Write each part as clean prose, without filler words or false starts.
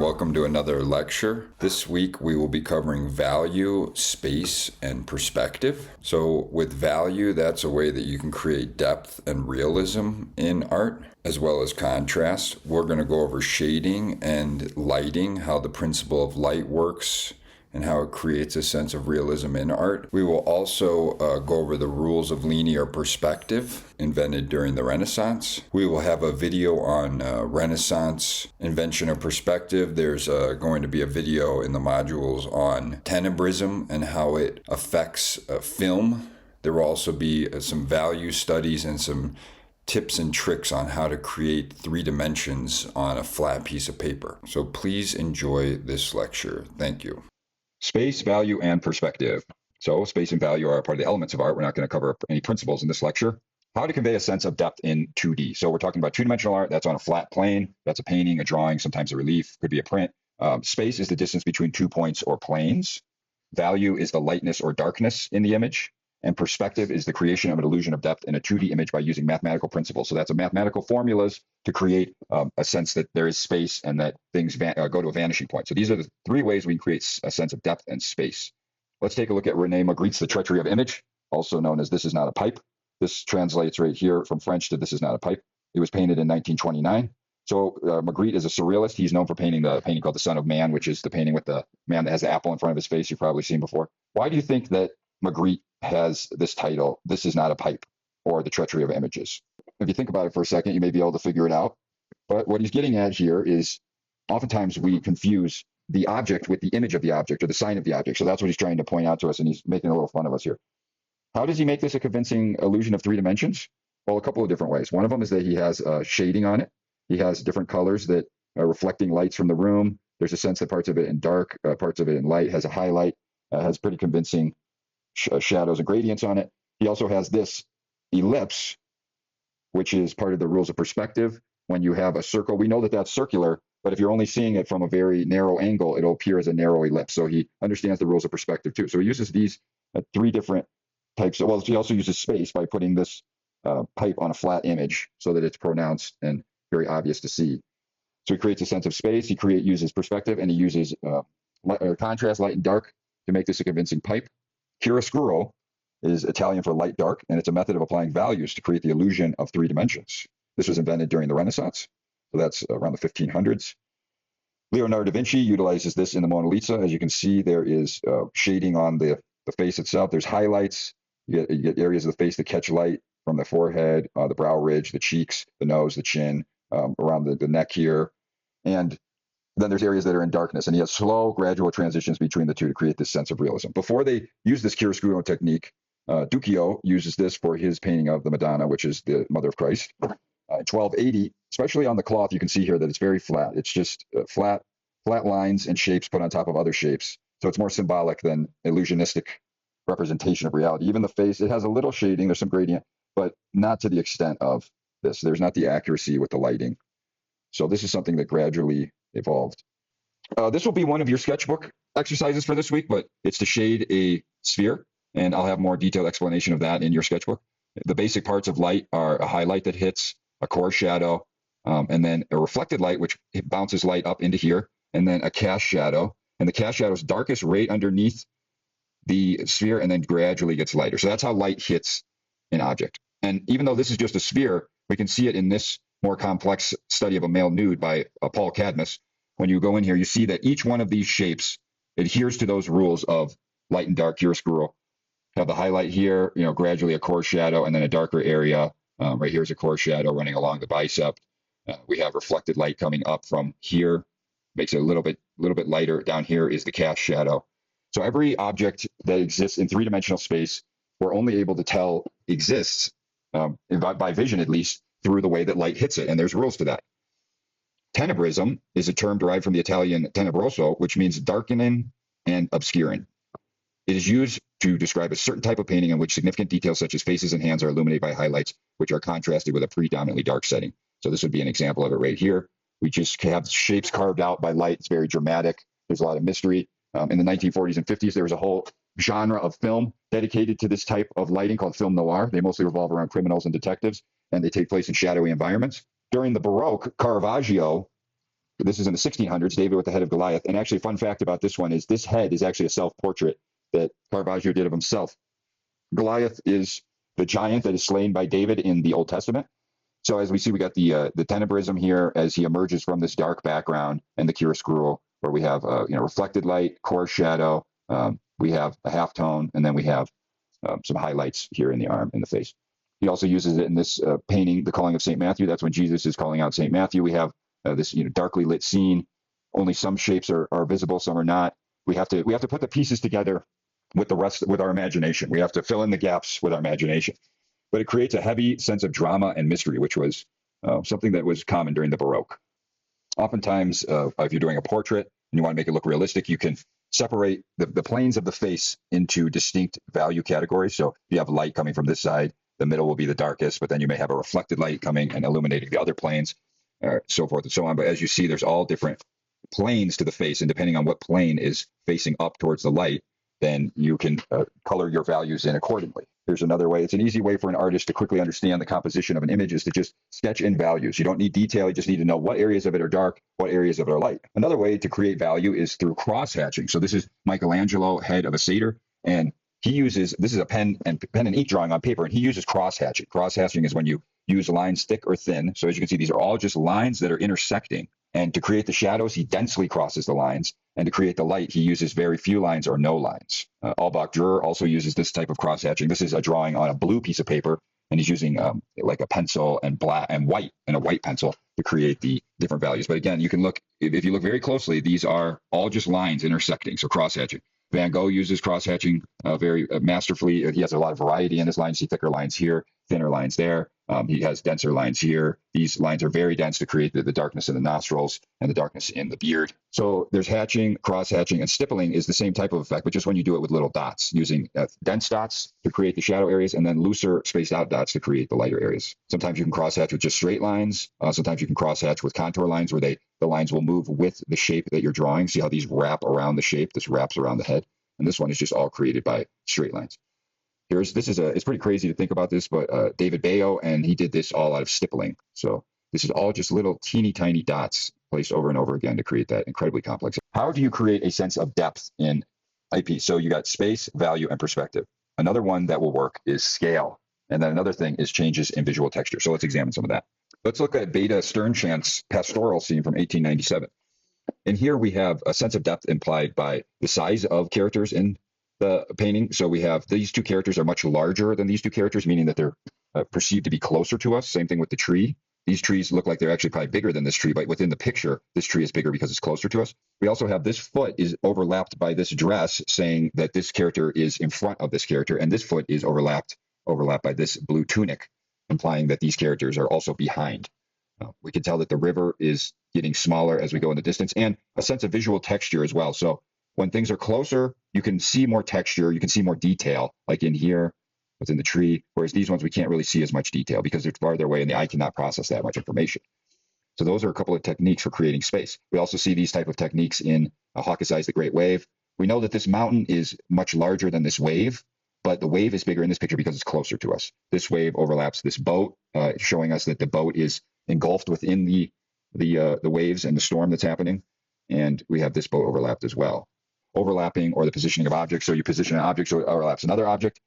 welcome to another lecture. This week we will be covering value, space, and perspective. So with value, that's a way that you can create depth and realism in art, as well as contrast. We're going to go over shading and lighting, how the principle of light works, and how it creates a sense of realism in art. We will also go over the rules of linear perspective invented during the Renaissance. We will have a video on Renaissance invention of perspective. There's going to be a video in the modules on tenebrism and how it affects film. There will also be some value studies and some tips and tricks on how to create 3 dimensions on a flat piece of paper. So please enjoy this lecture. Thank you. Space, value, and perspective. So space and value are part of the elements of art. We're not going to cover any principles in this lecture. How to convey a sense of depth in 2D. So we're talking about two-dimensional art. That's on a flat plane. That's a painting, a drawing, sometimes a relief, could be a print. Space is the distance between 2 points or planes. Value is the lightness or darkness in the image. And perspective is the creation of an illusion of depth in a 2D image by using mathematical principles. So that's a mathematical formulas to create a sense that there is space and that things go to a vanishing point. So these are the 3 ways we can create a sense of depth and space. Let's take a look at Rene Magritte's The Treachery of Image, also known as This Is Not a Pipe. This translates right here from French to This Is Not a Pipe. It was painted in 1929. So Magritte is a surrealist. He's known for painting the painting called The Son of Man, which is the painting with the man that has the apple in front of his face. You've probably seen before. Why do you think that Magritte has this title, This Is Not a Pipe, or The Treachery of Images? If you think about it for a second, you may be able to figure it out. But what he's getting at here is oftentimes we confuse the object with the image of the object or the sign of the object. So that's what he's trying to point out to us, and he's making a little fun of us here. How does he make this a convincing illusion of 3 dimensions? Well, a couple of different ways. One of them is that he has shading on it. He has different colors that are reflecting lights from the room. There's a sense that parts of it in dark, parts of it in light, has a highlight, has pretty convincing shadows and gradients on it. He also has this ellipse, which is part of the rules of perspective. When you have a circle, we know that that's circular, but if you're only seeing it from a very narrow angle, it'll appear as a narrow ellipse. So he understands the rules of perspective too. So he uses these 3 different types. Well, he also uses space by putting this pipe on a flat image so that it's pronounced and very obvious to see. So he creates a sense of space. He uses perspective, and he uses contrast, light and dark, to make this a convincing pipe. Chiaroscuro is Italian for light dark, and it's a method of applying values to create the illusion of 3 dimensions. This was invented during the Renaissance, so that's around the 1500s. Leonardo da Vinci utilizes this in the Mona Lisa. As you can see, there is shading on the face itself. There's highlights. You get areas of the face that catch light from the forehead, the brow ridge, the cheeks, the nose, the chin, around the neck here. And then there's areas that are in darkness, and he has slow, gradual transitions between the 2 to create this sense of realism. Before they use this chiaroscuro technique, Duccio uses this for his painting of the Madonna, which is the Mother of Christ. In 1280, especially on the cloth, you can see here that it's very flat. It's just flat lines and shapes put on top of other shapes. So it's more symbolic than illusionistic representation of reality. Even the face, it has a little shading, there's some gradient, but not to the extent of this. There's not the accuracy with the lighting. So this is something that gradually evolved. This will be one of your sketchbook exercises for this week, but it's to shade a sphere, and I'll have more detailed explanation of that in your sketchbook. The basic parts of light are a highlight that hits, a core shadow, and then a reflected light, which bounces light up into here, and then a cast shadow. And the cast shadow is darkest right underneath the sphere and then gradually gets lighter. So that's how light hits an object. And even though this is just a sphere, we can see it in this more complex study of a male nude by Paul Cadmus. When you go in here, you see that each one of these shapes adheres to those rules of light and dark chiaroscuro. Have the highlight here, gradually a core shadow, and then a darker area. Right here is a core shadow running along the bicep. We have reflected light coming up from here, makes it a little bit lighter. Down here is the cast shadow. So every object that exists in 3-dimensional space, we're only able to tell exists, by vision at least, through the way that light hits it, and there's rules to that. Tenebrism is a term derived from the Italian tenebroso, which means darkening and obscuring. It is used to describe a certain type of painting in which significant details such as faces and hands are illuminated by highlights, which are contrasted with a predominantly dark setting. So this would be an example of it right here. We just have shapes carved out by light. It's very dramatic. There's a lot of mystery. In the 1940s and 50s, there was a whole genre of film dedicated to this type of lighting called film noir. They mostly revolve around criminals and detectives, and they take place in shadowy environments. During the Baroque, Caravaggio This is in the 1600s, David with the head of Goliath. And actually, fun fact about this one is this head is actually a self-portrait that Caravaggio did of himself. Goliath is the giant that is slain by David in the Old Testament. So as we see, we got the tenebrism here as he emerges from this dark background, and the chiaroscuro, where we have reflected light, coarse shadow. We have a halftone, and then we have some highlights here in the arm and the face. He also uses it in this painting, The Calling of St. Matthew. That's when Jesus is calling out St. Matthew. We have this darkly lit scene. Only some shapes are visible, some are not. We have to put the pieces together with the rest, with our imagination. We have to fill in the gaps with our imagination. But it creates a heavy sense of drama and mystery, which was something that was common during the Baroque. Oftentimes, if you're doing a portrait and you want to make it look realistic, you can separate the planes of the face into distinct value categories. So you have light coming from this side, the middle will be the darkest, but then you may have a reflected light coming and illuminating the other planes, so forth and so on. But as you see, there's all different planes to the face, and depending on what plane is facing up towards the light, then you can color your values in accordingly. Here's another way. It's an easy way for an artist to quickly understand the composition of an image, is to just sketch in values. You don't need detail. You just need to know what areas of it are dark, what areas of it are light. Another way to create value is through cross-hatching. So this is Michelangelo, head of a satyr, and he uses, this is a pen and ink drawing on paper, and he uses cross-hatching. Cross-hatching is when you use lines thick or thin. So as you can see, these are all just lines that are intersecting. And to create the shadows, he densely crosses the lines. And to create the light, he uses very few lines or no lines. Albach-Dürer also uses this type of cross-hatching. This is a drawing on a blue piece of paper, and he's using like a pencil and black and white and a white pencil to create the different values. But again, you can look, if you look very closely, these are all just lines intersecting, so cross-hatching. Van Gogh uses cross-hatching very masterfully. He has a lot of variety in his lines. You see thicker lines here, thinner lines there. He has denser lines here. These lines are very dense to create the darkness in the nostrils and the darkness in the beard. So there's hatching, cross-hatching, and stippling is the same type of effect, but just when you do it with little dots, using dense dots to create the shadow areas, and then looser spaced out dots to create the lighter areas. Sometimes you can cross-hatch with just straight lines. Sometimes you can cross-hatch with contour lines, where the lines will move with the shape that you're drawing. See how these wrap around the shape? This wraps around the head. And this one is just all created by straight lines. It's pretty crazy to think about this, but David Bayo, and he did this all out of stippling. So this is all just little teeny tiny dots placed over and over again to create that incredibly complex. How do you create a sense of depth in IP? So you got space, value, and perspective. Another one that will work is scale. And then another thing is changes in visual texture. So let's examine some of that. Let's look at Beda Sternschandt's pastoral scene from 1897. And here we have a sense of depth implied by the size of characters in the painting. So we have these two characters are much larger than these two characters, meaning that they're perceived to be closer to us. Same thing with the tree. These trees look like they're actually probably bigger than this tree, but within the picture, this tree is bigger because it's closer to us. We also have this foot is overlapped by this dress, saying that this character is in front of this character, and this foot is overlapped by this blue tunic, implying that these characters are also behind. We can tell that the river is getting smaller as we go in the distance, and a sense of visual texture as well. So when things are closer, you can see more texture, you can see more detail, like in here within the tree, whereas these ones we can't really see as much detail because they're farther away and the eye cannot process that much information. So those are a couple of techniques for creating space. We also see these type of techniques in Hawk's Eyes, The Great Wave. We know that this mountain is much larger than this wave, but the wave is bigger in this picture because it's closer to us. This wave overlaps this boat, showing us that the boat is engulfed within the waves and the storm that's happening. And we have this boat overlapped as well. Overlapping, or the positioning of objects. So you position an object so it overlaps another object.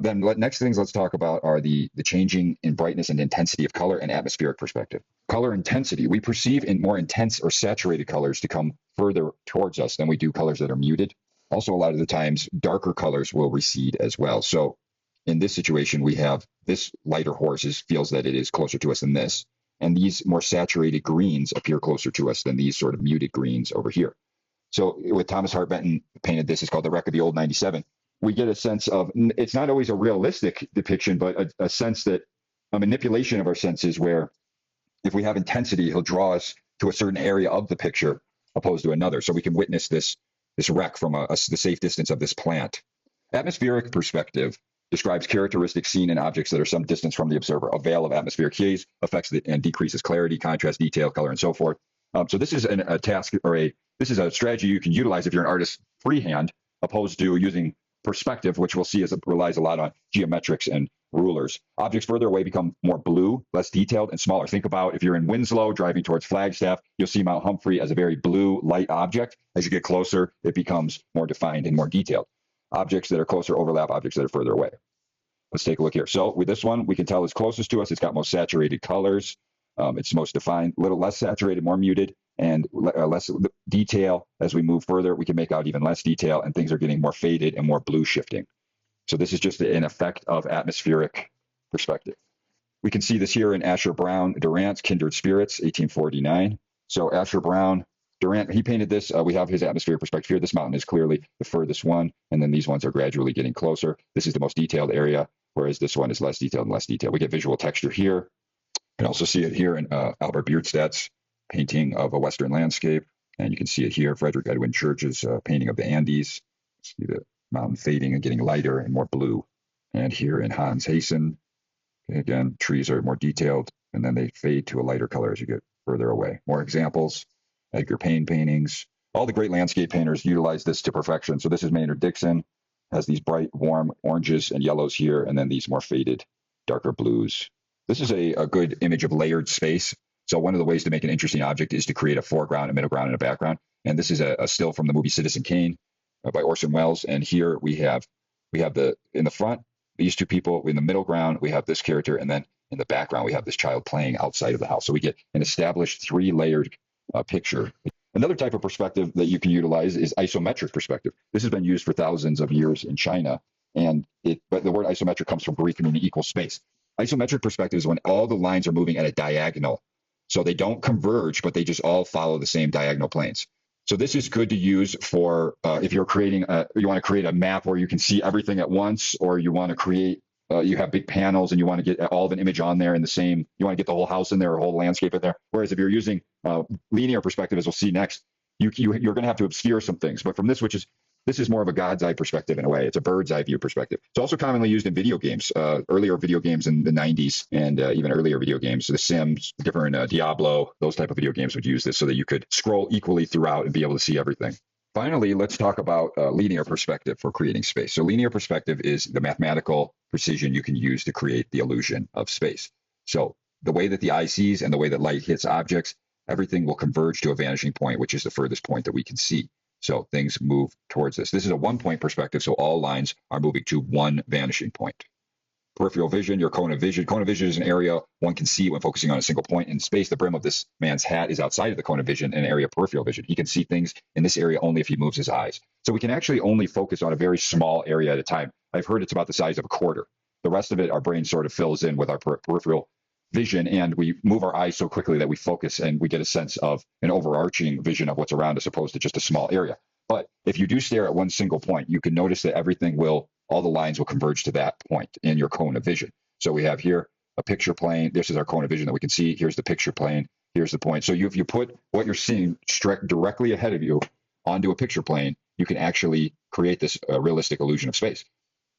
Then next things let's talk about are the changing in brightness and intensity of color and atmospheric perspective. Color intensity. We perceive in more intense or saturated colors to come further towards us than we do colors that are muted. Also, a lot of the times, darker colors will recede as well. So in this situation, we have this lighter horse feels that it is closer to us than this. And these more saturated greens appear closer to us than these sort of muted greens over here. So with Thomas Hart Benton painted this, it's called The Wreck of the Old 97. We get a sense of, it's not always a realistic depiction, but a sense that a manipulation of our senses, where if we have intensity, he'll draw us to a certain area of the picture opposed to another. So we can witness this wreck from the safe distance of this plant. Atmospheric perspective describes characteristics seen in objects that are some distance from the observer. A veil of atmospheric haze affects and decreases clarity, contrast, detail, color, and so forth. So this is a task, or this is a strategy you can utilize if you're an artist freehand, opposed to using perspective, which we'll see relies a lot on geometrics and rulers. Objects further away become more blue, less detailed, and smaller. Think about if you're in Winslow driving towards Flagstaff, you'll see Mount Humphrey as a very blue, light object. As you get closer, it becomes more defined and more detailed. Objects that are closer overlap objects that are further away. Let's take a look here. So with this one, we can tell it's closest to us. It's got most saturated colors. It's most defined, a little less saturated, more muted, and less detail. As we move further, we can make out even less detail, and things are getting more faded and more blue shifting. So this is just an effect of atmospheric perspective. We can see this here in Asher Brown Durant's Kindred Spirits, 1849. So Asher Brown Durant, he painted this. We have his atmospheric perspective here. This mountain is clearly the furthest one, and then these ones are gradually getting closer. This is the most detailed area, whereas this one is less detailed and less detailed. We get visual texture here. You can also see it here in Albert Bierstadt's painting of a Western landscape, and you can see it here, Frederick Edwin Church's painting of the Andes. See the mountain fading and getting lighter and more blue. And here in Hans Hasen, again, trees are more detailed, and then they fade to a lighter color as you get further away. More examples, Edgar Payne paintings. All the great landscape painters utilize this to perfection. So this is Maynard Dixon, has these bright, warm oranges and yellows here, and then these more faded, darker blues. This is a good image of layered space. So one of the ways to make an interesting object is to create a foreground, a middle ground, and a background. And this is a still from the movie Citizen Kane by Orson Welles. And here we have in the front, these two people. In the middle ground, we have this character. And then in the background, we have this child playing outside of the house. So we get an established three-layered picture. Another type of perspective that you can utilize is isometric perspective. This has been used for thousands of years in China. But the word isometric comes from Greek meaning equal space. Isometric perspective is when all the lines are moving at a diagonal. So they don't converge, but they just all follow the same diagonal planes. So this is good to use for if you're you want to create a map where you can see everything at once, or you want to create, you have big panels and you want to get all of an image on there in the same, you want to get the whole house in there or whole landscape in there. Whereas if you're using linear perspective, as we'll see next, you're going to have to obscure some things. But from this is more of a God's eye perspective in a way. It's a bird's eye view perspective. It's also commonly used in video games, earlier video games in the 90s and even earlier video games. The Sims, different Diablo, those type of video games would use this so that you could scroll equally throughout and be able to see everything. Finally, let's talk about linear perspective for creating space. So linear perspective is the mathematical precision you can use to create the illusion of space. So the way that the eye sees and the way that light hits objects, everything will converge to a vanishing point, which is the furthest point that we can see. So things move towards this. This is a one-point perspective, so all lines are moving to one vanishing point. Peripheral vision, your cone of vision. Cone of vision is an area one can see when focusing on a single point in space. The brim of this man's hat is outside of the cone of vision in an area of peripheral vision. He can see things in this area only if he moves his eyes. So we can actually only focus on a very small area at a time. I've heard it's about the size of a quarter. The rest of it, our brain sort of fills in with our peripheral vision, and we move our eyes so quickly that we focus and we get a sense of an overarching vision of what's around us opposed to just a small area. But if you do stare at one single point, you can notice that all the lines will converge to that point in your cone of vision. So we have here a picture plane. This is our cone of vision that we can see. Here's the picture plane. Here's the point. So if you put what you're seeing directly ahead of you onto a picture plane, you can actually create this realistic illusion of space.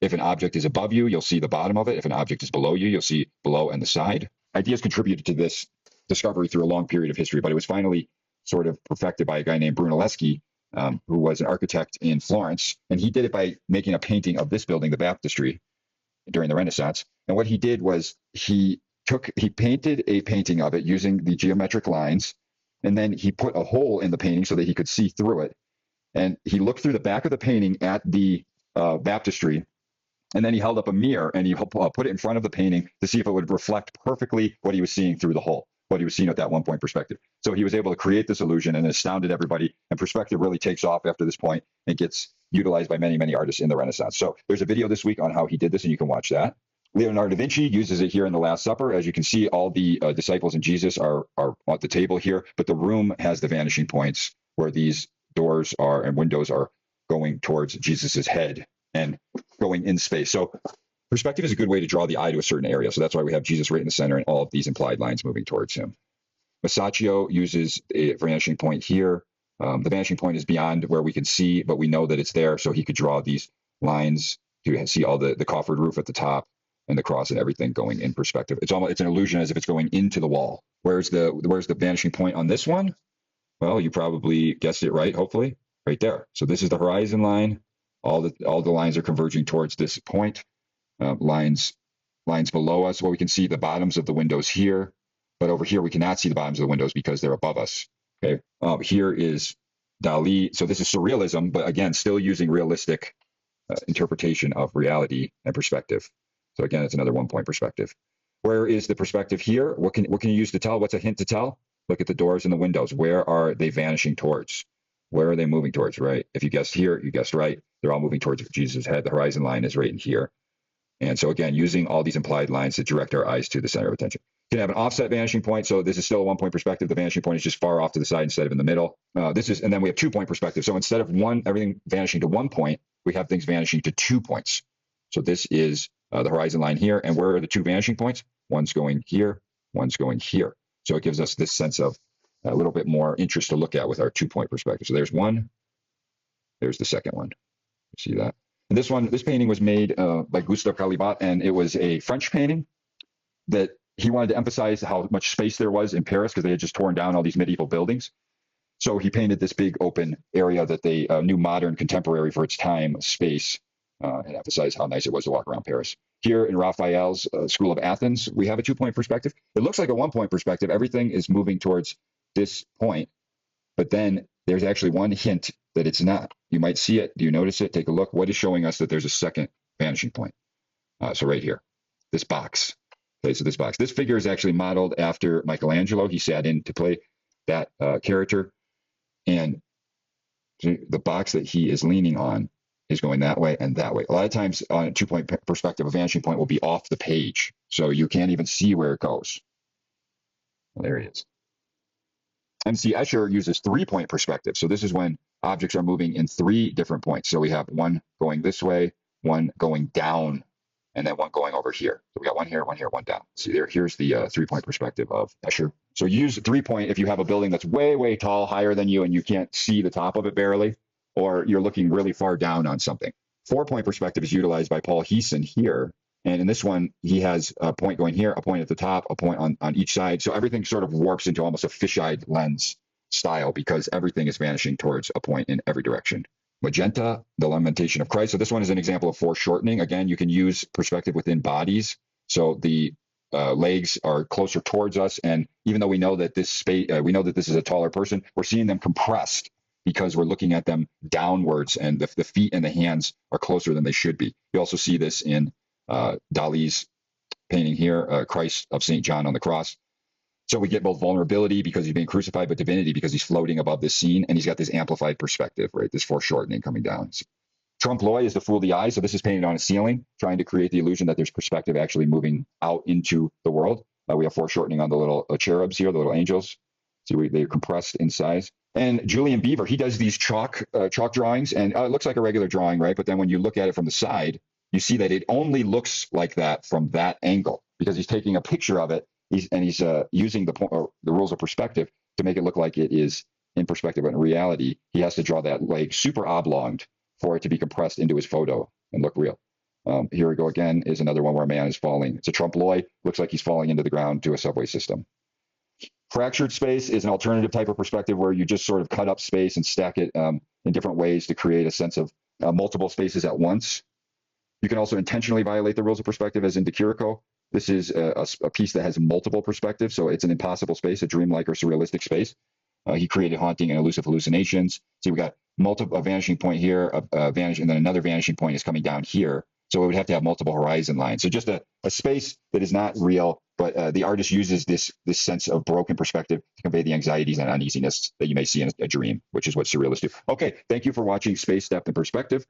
If an object is above you, you'll see the bottom of it. If an object is below you, you'll see below and the side. Ideas contributed to this discovery through a long period of history, but it was finally sort of perfected by a guy named Brunelleschi, who was an architect in Florence. And he did it by making a painting of this building, the baptistry, during the Renaissance. And what he did was he painted a painting of it using the geometric lines, and then he put a hole in the painting so that he could see through it. And he looked through the back of the painting at the baptistry, and then he held up a mirror and he put it in front of the painting to see if it would reflect perfectly what he was seeing through the hole, what he was seeing at that one-point perspective. So he was able to create this illusion and astounded everybody. And perspective really takes off after this point and gets utilized by many, many artists in the Renaissance. So there's a video this week on how he did this, and you can watch that. Leonardo da Vinci uses it here in the Last Supper. As you can see, all the disciples and Jesus are at the table here, but the room has the vanishing points where these doors are and windows are going towards Jesus's head and going in space. So perspective is a good way to draw the eye to a certain area. So that's why we have Jesus right in the center and all of these implied lines moving towards him. Masaccio uses a vanishing point here. The vanishing point is beyond where we can see, but we know that it's there. So he could draw these lines to see all the coffered roof at the top and the cross and everything going in perspective. It's an illusion as if it's going into the wall. Where's the vanishing point on this one? Well, you probably guessed it right, hopefully, right there. So this is the horizon line. All the lines are converging towards this point. Lines lines below us. Well, we can see the bottoms of the windows here, but over here we cannot see the bottoms of the windows because they're above us. Okay, here is Dali. So this is surrealism, but again, still using realistic interpretation of reality and perspective. So again, it's another 1 point perspective. Where is the perspective here? What can you use to tell? What's a hint to tell? Look at the doors and the windows. Where are they vanishing towards? Where are they moving towards? Right. If you guessed here, you guessed right. They're all moving towards Jesus' head. The horizon line is right in here. And so again, using all these implied lines to direct our eyes to the center of attention. You can have an offset vanishing point. So this is still a 1 point perspective. The vanishing point is just far off to the side instead of in the middle. And then we have 2 point perspective. So instead of everything vanishing to 1 point, we have things vanishing to 2 points. So this is the horizon line here. And where are the 2 vanishing points? One's going here, one's going here. So it gives us this sense of a little bit more interest to look at with our 2 point perspective. So there's one, there's the second one. You see that? And this painting was made by Gustave Caillebotte, and it was a French painting that he wanted to emphasize how much space there was in Paris because they had just torn down all these medieval buildings. So he painted this big open area that they knew modern, contemporary for its time space, and emphasized how nice it was to walk around Paris. Here in Raphael's School of Athens, we have a 2 point perspective. It looks like a 1 point perspective. Everything is moving towards this point, but then there's actually one hint that it's not. You might see it. Do you notice it? Take a look. What is showing us that there's a second vanishing point? So right here, this box. Okay, so this box. This figure is actually modeled after Michelangelo. He sat in to play that character. And the box that he is leaning on is going that way and that way. A lot of times on a 2 point perspective, a vanishing point will be off the page. So you can't even see where it goes. Well, there he is. MC Escher uses 3 point perspective. So this is when objects are moving in 3 different points. So we have one going this way, one going down, and then one going over here. So we got one here, one down. See there, here's the 3 point perspective of Escher. So use 3 point if you have a building that's way, way tall, higher than you, and you can't see the top of it barely, or you're looking really far down on something. 4 point perspective is utilized by Paul Heeson here. And in this one, he has a point going here, a point at the top, a point on each side. So everything sort of warps into almost a fisheye lens style because everything is vanishing towards a point in every direction. Magenta, the lamentation of Christ. So this one is an example of foreshortening. Again, you can use perspective within bodies. So the legs are closer towards us. And even though we know that this is a taller person, we're seeing them compressed because we're looking at them downwards, and the feet and the hands are closer than they should be. You also see this in Dali's painting here, Christ of St. John on the cross. So we get both vulnerability because he's being crucified, but divinity because he's floating above this scene, and he's got this amplified perspective, right? This foreshortening coming down. Trompe-l'oeil is the fool of the eye. So this is painted on a ceiling, trying to create the illusion that there's perspective actually moving out into the world. We have foreshortening on the little cherubs here, the little angels. See, they're compressed in size. And Julian Beaver, he does these chalk drawings, and it looks like a regular drawing, right? But then when you look at it from the side, you see that it only looks like that from that angle because he's taking a picture of it. He's using the rules of perspective to make it look like it is in perspective. But in reality, he has to draw that leg super oblonged for it to be compressed into his photo and look real. Here we go again, is another one where a man is falling. It's a trompe-l'oeil. Looks like he's falling into the ground to a subway system. Fractured space is an alternative type of perspective where you just sort of cut up space and stack it in different ways to create a sense of multiple spaces at once. You can also intentionally violate the rules of perspective, as in De Chirico. This is a piece that has multiple perspectives, so it's an impossible space, a dreamlike or surrealistic space. He created haunting and elusive hallucinations. See, we got a vanishing point here, and then another vanishing point is coming down here. So it would have to have multiple horizon lines. So just a space that is not real, but the artist uses this sense of broken perspective to convey the anxieties and uneasiness that you may see in a dream, which is what surrealists do. Okay, thank you for watching Space, Depth, and Perspective.